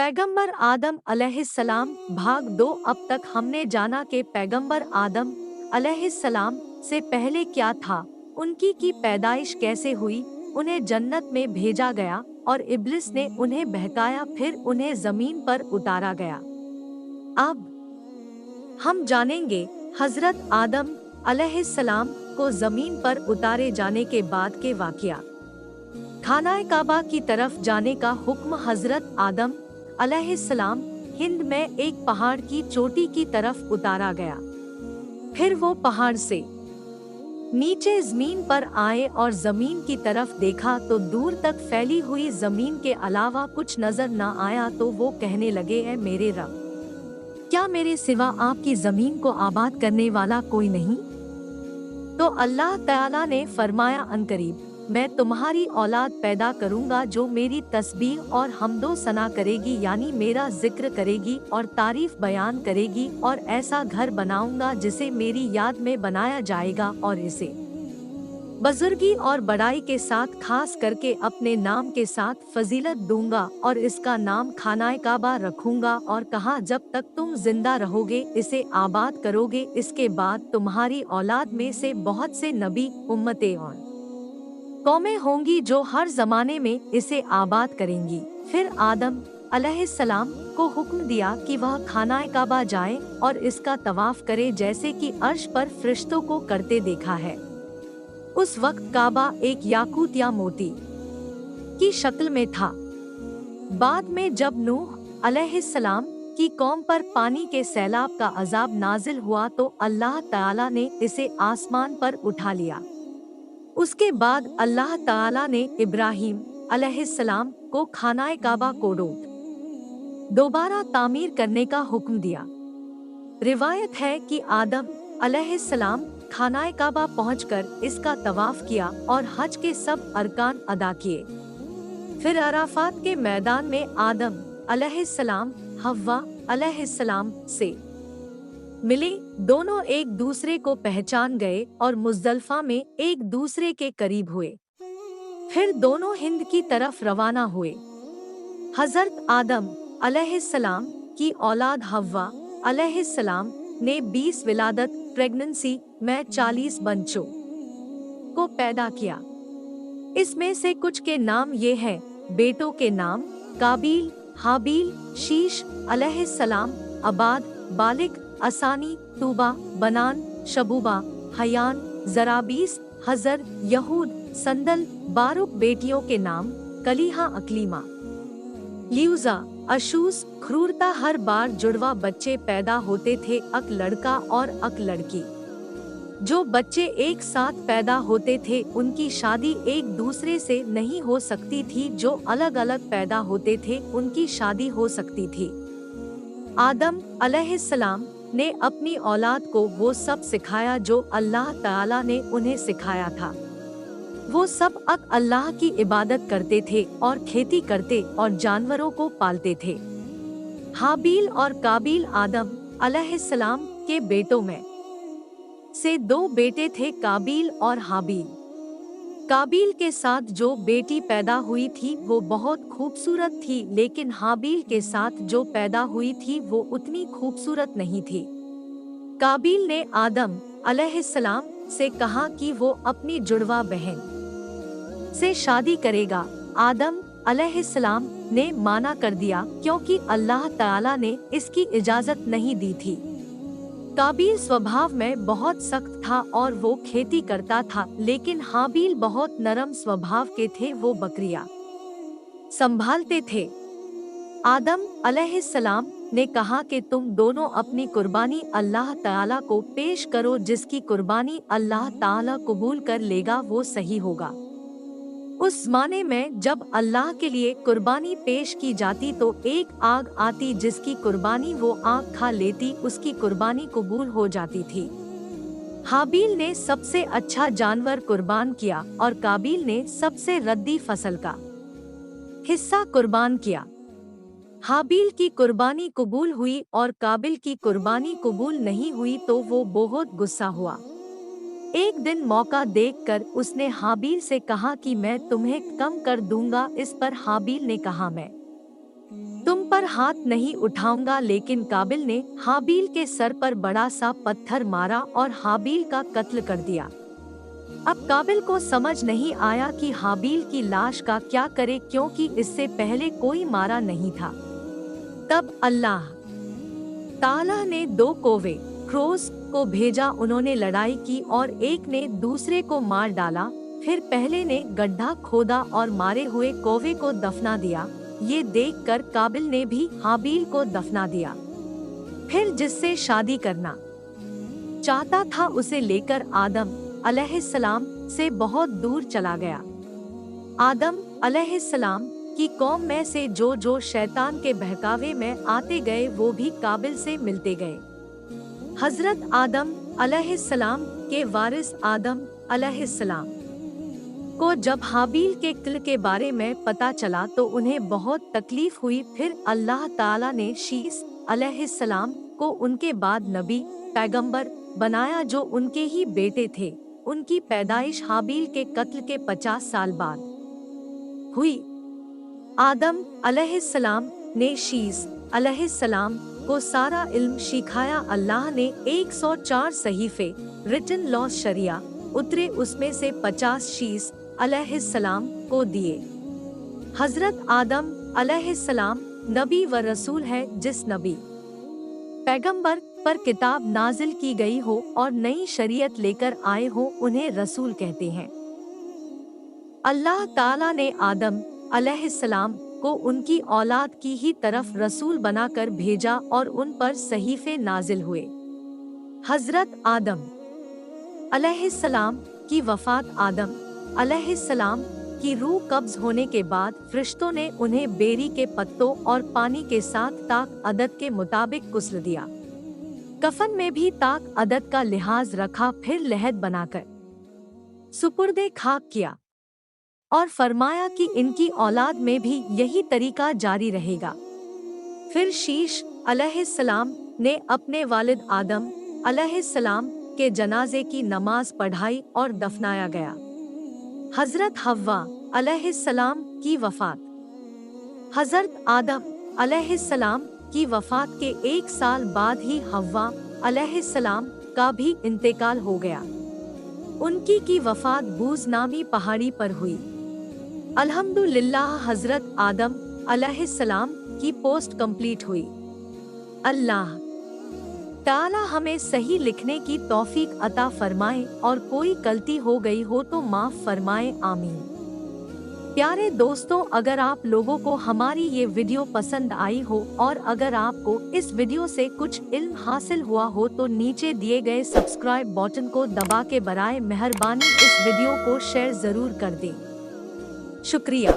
पैगंबर आदम अलैहिस्सलाम भाग 2। अब तक हमने जाना कि पैगंबर आदम अलैहिस्सलाम से पहले क्या था, उनकी की पैदाइश कैसे हुई, उन्हें जन्नत में भेजा गया और इब्लिस ने उन्हें बहकाया, फिर उन्हें जमीन पर उतारा गया। अब हम जानेंगे हजरत आदम अलैहिस्सलाम को जमीन पर उतारे जाने के बाद के वाकया। खानाए काबा की तरफ जाने का हुक्म। हजरत आदम अलैहिस्सलाम हिंद में एक पहाड़ की चोटी की तरफ उतारा गया। फिर वो पहाड़ से नीचे जमीन पर आए और जमीन की तरफ देखा तो दूर तक फैली हुई जमीन के अलावा कुछ नजर न आया। तो वो कहने लगे, ऐ मेरे रब, क्या मेरे सिवा आपकी जमीन को आबाद करने वाला कोई नहीं? तो अल्लाह ताला ने फरमाया, अनकरीब मैं तुम्हारी औलाद पैदा करूंगा जो मेरी तस्बीह और हम्दो सना करेगी, यानी मेरा जिक्र करेगी और तारीफ बयान करेगी, और ऐसा घर बनाऊंगा जिसे मेरी याद में बनाया जाएगा और इसे बुजुर्गी और बड़ाई के साथ खास करके अपने नाम के साथ फजीलत दूंगा, और इसका नाम खानाए काबा रखूंगा। और कहा, जब तक तुम जिंदा रहोगे इसे आबाद करोगे। इसके बाद तुम्हारी औलाद में से बहुत से नबी, उम्मतें और कौमें होंगी जो हर जमाने में इसे आबाद करेंगी। फिर आदम अलैहिस्सलाम को हुक्म दिया कि वह खानाए काबा जाए और इसका तवाफ करे, जैसे कि अर्श पर फरिश्तों को करते देखा है। उस वक्त काबा एक याकूत या मोती की शक्ल में था। बाद में जब नूह अलैहिस्सलाम की कौम पर पानी के सैलाब का अजाब नाजिल हुआ तो अल्लाह ताला ने इसे आसमान पर उठा लिया। उसके बाद अल्लाह ताला ने इब्राहीम अलैहिस्सलाम को खानाए काबा को दोबारा तामीर करने का हुक्म दिया। रिवायत है कि आदम अलैहिस्सलाम खानाए काबा पहुंचकर इसका तवाफ किया और हज के सब अरकान अदा किए। फिर अराफात के मैदान में आदम अलैहिस्सलाम हव्वा अलैहिस्सलाम से मिले। दोनों एक दूसरे को पहचान गए और मुज़दलिफा में एक दूसरे के करीब हुए। फिर दोनों हिंद की तरफ रवाना हुए। हजरत आदम अलैहिस्सलाम की औलाद हव्वा अलैहिस्सलाम ने 20 विलादत प्रेगनेंसी में 40 बच्चों को पैदा किया। इसमें से कुछ के नाम ये हैं। बेटों के नाम काबील, हाबील, शीश अलैहिस्सलाम, अबाद, बालिक, असानी, तूबा, बनान, शबूबा, हयान, जराबीस, हजर, यहूद, संदल। बारुक बेटियों के नाम कलीहा, अकलीमा, ल्यूजा, अशूस, क्रूरता। हर बार जुड़वा बच्चे पैदा होते थे, अक लड़का और अक लड़की। जो बच्चे एक साथ पैदा होते थे उनकी शादी एक दूसरे से नहीं हो सकती थी। जो अलग अलग पैदा होते थे उनकी शादी हो सकती थी। आदम अलैहिस्सलाम ने अपनी औलाद को वो सब सिखाया जो अल्लाह ताला ने उन्हें सिखाया था। वो सब अल्लाह की इबादत करते थे और खेती करते और जानवरों को पालते थे। हाबील और काबील आदम अलैहिस्सलाम के बेटों में से 2 बेटे थे, काबील और हाबील। काबील के साथ जो बेटी पैदा हुई थी वो बहुत खूबसूरत थी, लेकिन हाबील के साथ जो पैदा हुई थी वो उतनी खूबसूरत नहीं थी। काबील ने आदम अलैहिस्सलाम से कहा कि वो अपनी जुड़वा बहन से शादी करेगा। आदम अलैहिस्सलाम ने माना कर दिया क्योंकि अल्लाह ताला ने इसकी इजाजत नहीं दी थी। काबील स्वभाव में बहुत सख्त था और वो खेती करता था, लेकिन हाबील बहुत नरम स्वभाव के थे, वो बकरियां संभालते थे। आदम अलैहिस्सलाम ने कहा कि तुम दोनों अपनी कुर्बानी अल्लाह ताला को पेश करो, जिसकी कुर्बानी अल्लाह ताला कबूल कर लेगा वो सही होगा। उस ज़माने में जब अल्लाह के लिए कुर्बानी पेश की जाती तो एक आग आती जिसकी कुर्बानी वो आग खा लेती, उसकी कुर्बानी कबूल हो जाती थी। हाबील ने सबसे अच्छा जानवर कुर्बान किया और काबील ने सबसे रद्दी फसल का हिस्सा कुर्बान किया। हाबील की कुर्बानी कबूल हुई और काबिल की कुर्बानी कबूल नहीं हुई तो वो बहुत गुस्सा हुआ। एक दिन मौका देखकर उसने हाबील से कहा कि मैं तुम्हें कम कर दूंगा। इस पर हाबील ने कहा, मैं तुम पर पर हाथ नहीं उठाऊंगा, लेकिन काबिल ने हाबील के सर पर बड़ा सा पत्थर मारा और हाबील का कत्ल कर दिया। अब काबिल को समझ नहीं आया कि हाबील की लाश का क्या करे, क्योंकि इससे पहले कोई मारा नहीं था। तब अल्लाह ताला ने 2 कौवे क्रोस को भेजा। उन्होंने लड़ाई की और एक ने दूसरे को मार डाला। फिर पहले ने गड्ढा खोदा और मारे हुए कौवे को दफना दिया। ये देखकर काबिल ने भी हाबील को दफना दिया। फिर जिससे शादी करना चाहता था उसे लेकर आदम अलैहिस्सलाम से बहुत दूर चला गया। आदम अलैहिस्सलाम की कौम में से जो शैतान के बहकावे में आते गए वो भी काबिल से मिलते गए। हजरत आदम अलैहिस्सलाम के वारिस आदम अलैहिस्सलाम को जब हाबील के कत्ल के बारे में पता चला तो उन्हें बहुत तकलीफ हुई। फिर अल्लाह ताला ने शीस अलैहिस्सलाम को उनके बाद नबी पैगंबर बनाया, जो उनके ही बेटे थे। उनकी पैदाइश हाबील के कत्ल के 50 साल बाद हुई। आदम अलैहिस्सलाम ने शीस अलैहिस्सलाम को सारा इल्म सिखाया। अल्लाह ने 104 सहीफे रिटन लॉस शरिया उतरे, उसमें से 50 शीस अलैहिस्सलाम को दिए। हजरत आदम अलैहिस्सलाम नबी व रसूल है। जिस नबी पैगंबर पर किताब नाजिल की गई हो और नई शरीयत लेकर आए हो उन्हें रसूल कहते हैं। अल्लाह ताला ने आदम अलैहिस्सलाम को उनकी औलाद की ही तरफ रसूल बनाकर भेजा और उन पर सहीफे नाजिल हुए। हजरत आदम अलैहिस्सलाम की वफात। आदम अलैहिस्सलाम की रूह कब्ज होने के बाद फरिश्तों ने उन्हें बेरी के पत्तों और पानी के साथ ताक अदद के मुताबिक गुस्ल दिया। कफन में भी ताक अदद का लिहाज रखा। फिर लहद बनाकर सुपुर्दे खाक किया और फरमाया कि इनकी औलाद में भी यही तरीका जारी रहेगा। फिर शीश अलैहिस्सलाम ने अपने वालिद आदम अलैहिस्सलाम के जनाजे की नमाज पढ़ाई और दफनाया गया। हजरत हव्वा अलैहिस्सलाम की वफात। हजरत आदम अलैहिस्सलाम की वफात के 1 साल बाद ही हव्वा अलैहिस्सलाम का भी इंतकाल हो गया। उनकी की वफात बूज नामी पहाड़ी पर हुई। अल्हम्दुलिल्लाह हजरत आदम अलैहिस्सलाम की पोस्ट कंप्लीट हुई। अल्लाह ताला हमें सही लिखने की तौफीक अता फरमाए और कोई गलती हो गई हो तो माफ फरमाए, आमीन। प्यारे दोस्तों, अगर आप लोगों को हमारी ये वीडियो पसंद आई हो और अगर आपको इस वीडियो से कुछ इल्म हासिल हुआ हो तो नीचे दिए गए सब्सक्राइब बटन को दबा के बराए मेहरबानी इस वीडियो को शेयर जरूर कर दें। शुक्रिया।